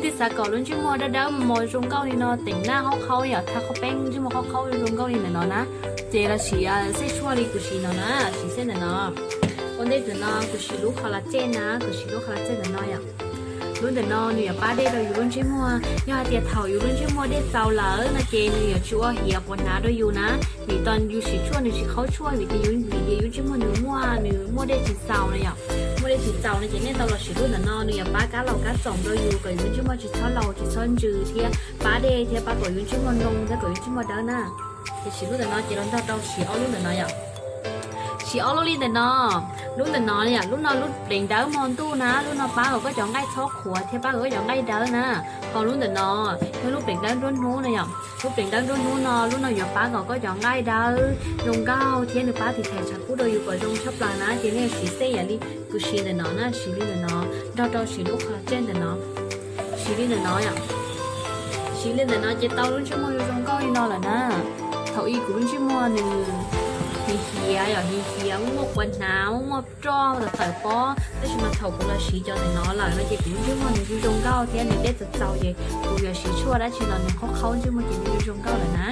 ที่สากลรุ่นชิมัวได้มอจงเก้านี่เนาะแต่งหน้าเขาอย่าถ้าเขาแป้งชิมัวเขาจงเก้านี่เนาะนะเจละชีอ่ะเส้นชั่วลีกุชีเนาะนะชีเส้นเนาะวันเด็กเนาะกุชีลูกคอลลาเจนนะกุชีลูกคอลลาเจนเนาะอย่างรุ่นเนาะเนี่ยป้าเด็กเราอยู่รุ่นชิมัวยาเดียเถ่าอยู่รุ่นชิมัวเด็กเจ้าเหล่านะเจเนี่ยชัวเหี่ยปนน้าด้วยอยู่นะมีตอนอยู่ชีชั่วหนึ่งชีเขาชั่วมีที่ยุ่งชิมัวหนึ่งมัวเด็กชีเจ้าเนี่ยอย่างมัวเด็กชีเจ้าเนี่ยเจเนี่ยตลอดชีรุ่นเนาะเนี่ยป้าก้าเราก้าส่งด้วยอยู่กับยุ่งชิมัวชีเท่าเราชีซ่อนจือเทียป้าเด็กเทียป้ากับยุ่งชิมัวลงแต่กับยุ่งชิมัวเดินน่ะชีรุ่นเนาะเจรุ่นเราชีเอารุ่นเนาะอย่างชีเอาลูกเนาะรุ่นเนาะเนี่ยรุ่นเปลี่ยนเดิมมอนตู้นะรุ่นป้าเขาก็จะง่ายชอบขัวเทียป้าเขาก็จะง่ายเดินนะพอรุ่นเนาะถ้าลูกเปลี่ยนเดิมรุ่นนู้นเนี่ยลูกเปลี่ยนเดิมรุ่นนู้นเนาะรุ่นอย่างป้าเขาก็จะง่ายเดินลงเก้าเทียนป้าที่แทนฉันพูดโดยอยู่กับลงชอบปลานะเจเนี่ยชีเสียลี่กูชีเนาะนะชีลี่เนาะเราชีลูกคอลลาเจนเนาะชีลี่เนาะอย่างชีลี่เนาะเจเต้ารุ่นชั่วโมงอยู่ลงเก้าอีนอนแหละนะเท่าอีกรุ่นชั่วโมงหนึ่งเฮียอย่างเฮียงกวันหนาวงกจ้อแต่ใส่ป้อแต่ฉันมาเท่ากับเราชีจอแต่น้อหลังเราจะกินชั่วโมงหนึ่งชั่วโมงเก้าเทียนเนี่ยได้จะเจ้าเย่กูอยากชีชั่วแล้วชีเราเนี่ยเขาชื่อมากินชั่วโมงเก้าเลยนะ